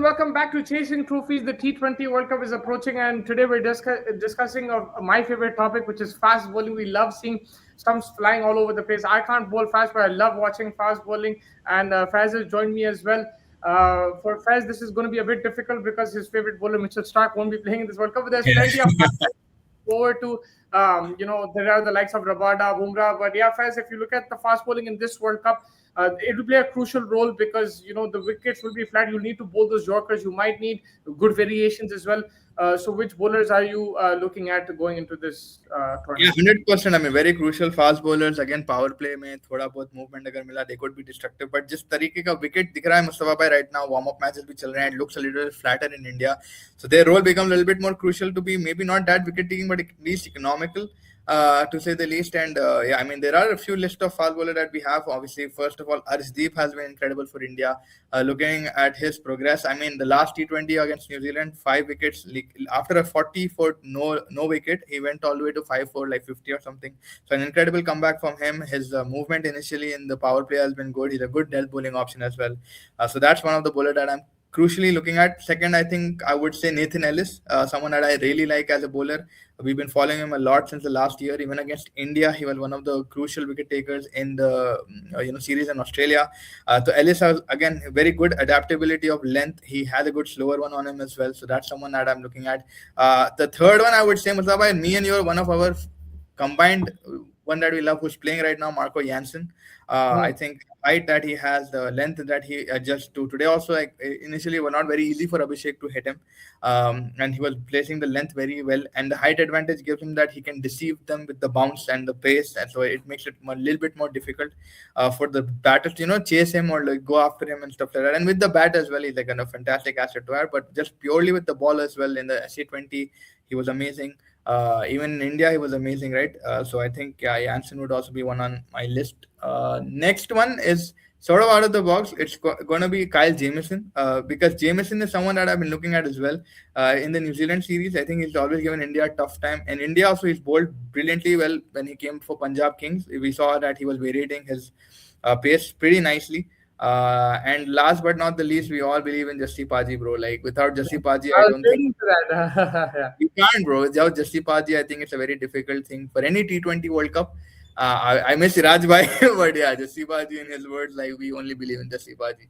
Welcome back to Chasing Trophies. The T20 World Cup is approaching, and today we're discussing of my favorite topic, which is fast bowling. We love seeing stumps flying all over the place. I can't bowl fast, but I love watching fast bowling. And Faz has joined me as well. For Faz, this is going to be a bit difficult because his favorite bowler, Mitchell Stark, won't be playing in this World Cup. But there's plenty of over to there are the likes of Rabada, Bumrah, but yeah, Faiz, if you look at the fast bowling in this World Cup, it will play a crucial role because the wickets will be flat. You'll need to bowl those Yorkers. You might need good variations as well. So, which bowlers are you looking at going into this Yeah, tournament? 100%. I mean, very crucial fast bowlers. Again, power play में थोड़ा बहुत movement अगर मिला, they could be destructive. But जिस तरीके का wicket दिख रहा है मुस्तफा भाई right now, warm up matches भी चल रहे हैं. It looks a little flatter in India, so their role becomes a little bit more crucial to be maybe not that wicket taking, but at least economical. To say the least. And yeah, I mean, there are a few list of fast bowler that we have. Obviously, first of all, Arshdeep has been incredible for India. Looking at his progress, I mean, the last T20 against New Zealand, 5 wickets. After a 40 for no wicket, he went all the way to 5 for like 50 or something. So an incredible comeback from him. His movement initially in the power play has been good. He's a good death bowling option as well. So that's one of the bowler that I'm crucially looking at. Second, I think I would say Nathan Ellis, someone that I really like as a bowler. We've been following him a lot since the last year. Even against India, he was one of the crucial wicket takers in the series in Australia. So Ellis has again very good adaptability of length. He has a good slower one on him as well. So that's someone that I'm looking at. The third one I would say, Mustafa, me and you are one of our combined one that we love who's playing right now, Marco Jansen. I think height that he has, the length that he adjusts to. Today also, like initially, were not very easy for Abhishek to hit him, and he was placing the length very well. And the height advantage gives him that he can deceive them with the bounce and the pace, and so it makes it a little bit more difficult for the batters to chase him or like go after him and stuff like that. And with the bat as well, he's like a fantastic asset to have. But just purely with the ball as well in the SC20, he was amazing. Even in India, he was amazing, right? So I think Jansen would also be one on my list. Next one is sort of out of the box. It's going to be Kyle Jamieson because Jamieson is someone that I've been looking at as well in the New Zealand series. I think he's always given India a tough time. And India also, he's bowled brilliantly well when he came for Punjab Kings. We saw that he was varying his pace pretty nicely. And last but not the least, we all believe in Jassi Paji, bro. Like without Jassi Paji, I I was don't think waiting for that. Yeah. you can't, bro. Without Jassi Paji, I think it's a very difficult thing for any T20 World Cup. I miss Siraj Bhai, but yeah, Jassi Paji, in his words, like we only believe in Jassi Paji.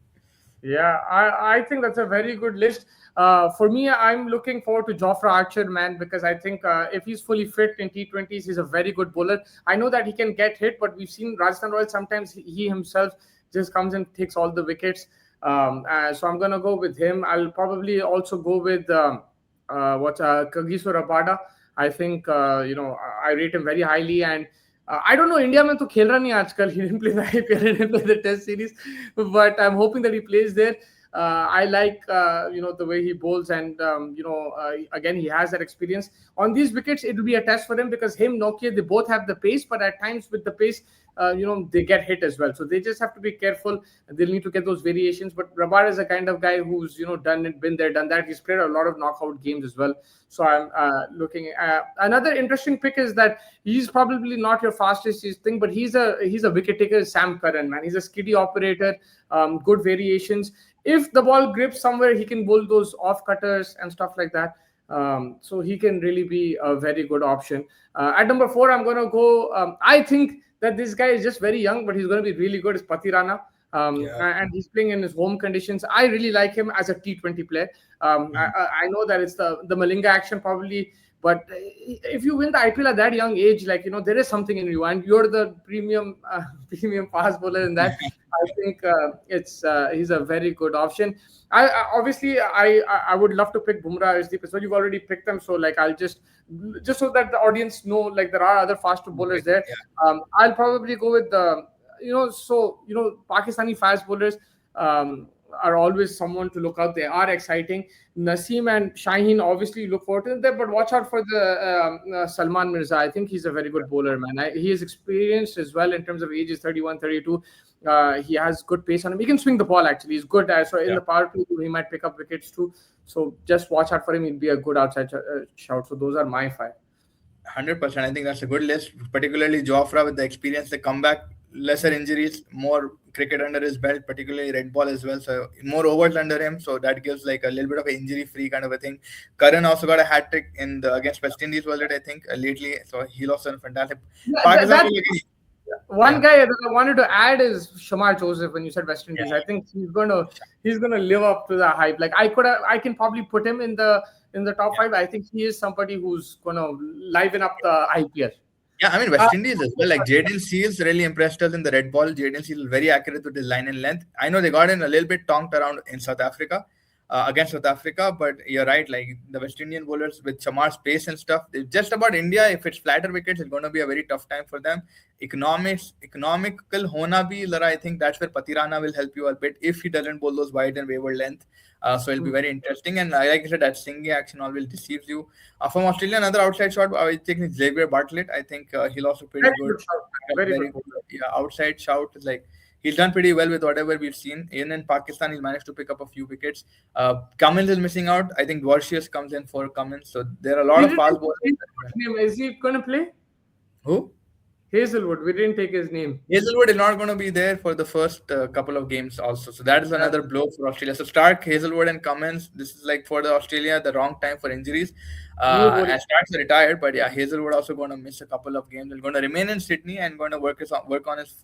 Yeah, I think that's a very good list. For me, I'm looking forward to Jofra Archer, man, because I think if he's fully fit in T20s, he's a very good bowler. I know that he can get hit, but we've seen Rajasthan Royals sometimes he himself just comes and takes all the wickets. So I'm gonna go with him. I'll probably also go with Kagiso Rabada. I think I rate him very highly, and I don't know, India में तो खेल रहा नहीं आजकल. He didn't play the IPL, he didn't play the Test series, but I'm hoping that he plays there. I like the way he bowls, and again he has that experience on these wickets. It will be a test for him because him, Nokia, they both have the pace, but at times with the pace, they get hit as well. So they just have to be careful. They'll need to get those variations. But Rabar is a kind of guy who's done it, been there, done that. He's played a lot of knockout games as well. So I'm looking. Another interesting pick is that he's probably not your fastest thing, but he's a wicket taker. Sam Curran, man, he's a skiddy operator. Good variations. If the ball grips somewhere, he can bowl those off cutters and stuff like that. So he can really be a very good option. At number 4, I'm going to go. I think that this guy is just very young, but he's going to be really good. Is Pati Rana. And he's playing in his home conditions. I really like him as a T20 player. I know that it's the Malinga action probably, but if you win the IPL at that young age, like there is something in you, and you're the premium fast bowler in that. I think he's a very good option. I would love to pick Bumrah as the so you've already picked them, so like I'll just so that the audience know, like there are other faster bowlers there. I'll probably go with the Pakistani fast bowlers are always someone to look out. They are exciting. Naseem and Shaheen, obviously you look forward to them, but watch out for the Salman Mirza. I think he's a very good bowler, man. He is experienced as well in terms of ages, 31, 32. He has good pace on him. He can swing the ball, actually. He's good. So in the power play, he might pick up wickets too. So just watch out for him. He'll be a good outside shout. So those are my 5. 100%. I think that's a good list, particularly Jofra with the experience, the comeback lesser injuries, more cricket under his belt, particularly red ball as well. So more overs under him. So that gives like a little bit of an injury-free kind of a thing. Karan also got a hat trick in the against West Indies, was it? I think lately. So he lost a fantastic. Yeah, Pakistan. one Yeah. guy that I wanted to add is Shamar Joseph. When you said West Indies, I Yeah. think he's gonna live up to the hype. Like I can probably put him in the top Yeah. five. I think he is somebody who's gonna liven up the IPL. Yeah, I mean Uh, West Indies as well. Like Jaden Seals really impressed us in the red ball. Jaden Seals very accurate with his line and length. I know they got in a little bit tonked around in South Africa, against South Africa, but you're right. Like the West Indian bowlers with Chamar's pace and stuff, it's just about India. If it's flatter wickets, it's going to be a very tough time for them. Economical hona bhi, Lara, I think that's where Patirana will help you a bit if he doesn't bowl those wide and wayward length. So it'll be very interesting. And like I said, that singing action always deceives you. From Australia, another outside shot, I think it's Xavier Bartlett. I think he'll also pretty Very good. good shout. Very Very good. good. Yeah, outside shout is like he's done pretty well with whatever we've seen. Even in Pakistan, he's managed to pick up a few wickets. Cummins is missing out. I think Dwarcius comes in for Cummins. So there are a lot We of didn't fast take bowlers. his name. Is he gonna play? Who? Hazelwood. We didn't take his name. Hazelwood is not going to be there for the first couple of games also. So that is Yeah. another blow for Australia. So Stark, Hazelwood, and Cummins. This is like for the Australia the wrong time for injuries. New bowling. And Stark's retired, but yeah, Hazelwood also going to miss a couple of games. He's going to remain in Sydney and going to work on his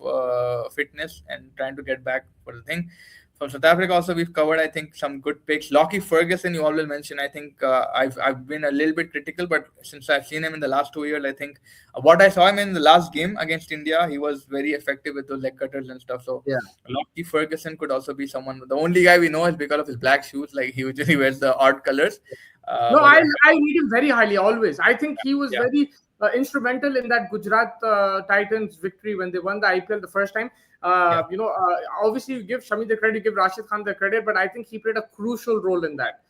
fitness and trying to get back for the thing. From South Africa, also we've covered, I think, some good picks. Lockie Ferguson, you all will mention. I think I've been a little bit critical, but since I've seen him in the last 2 years, I think what I saw him in the last game against India, he was very effective with those leg cutters and stuff. So Yeah. Lockie Ferguson could also be someone. The only guy we know is because of his black shoes. Like he usually wears the odd colors. No, But I yeah, I rate him very highly always. I think he was yeah, very instrumental in that Gujarat Titans victory when they won the IPL the first time. yeah, Obviously you give Shami the credit, you give Rashid Khan the credit, but I think he played a crucial role in that.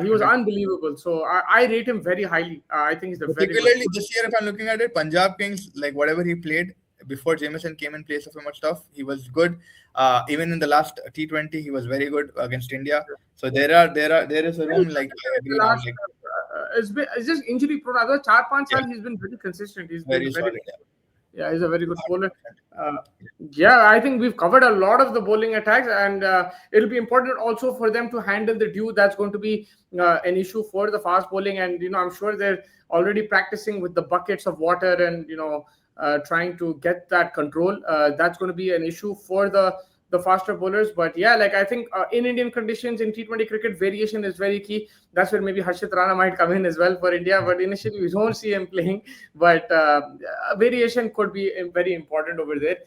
He was 100%. unbelievable. So I rate him very highly. I think he's a very good. Particularly this year, if I'm looking at it, Punjab Kings, like whatever he played before Jameson came in place of him and stuff, he was good. Even in the last T20, he was very good against India. So there is a room, like I agree now, Last, like it's just injury prone. Other 4-5 yeah, saal he's been very consistent. He's very been very. solid. Yeah, he's a very good bowler. 100%. Yeah, I think we've covered a lot of the bowling attacks, and it'll be important also for them to handle the dew. That's going to be an issue for the fast bowling, and I'm sure they're already practicing with the buckets of water and trying to get that control. That's going to be an issue for the faster bowlers. But yeah, like I think in Indian conditions in T20 cricket, variation is very key. That's where maybe Harshit Rana might come in as well for India. But initially, we don't see him playing. But variation could be very important over there.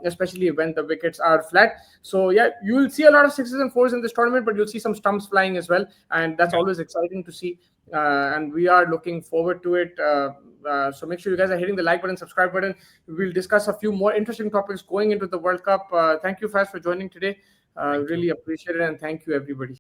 Especially when the wickets are flat. So yeah, you will see a lot of sixes and fours in this tournament, but you'll see some stumps flying as well, and that's always exciting to see. And we are looking forward to it. So make sure you guys are hitting the like button, subscribe button. We'll discuss a few more interesting topics going into the World Cup. Thank you, Faz, for joining today. Thank you. Really appreciate it, and thank you, everybody.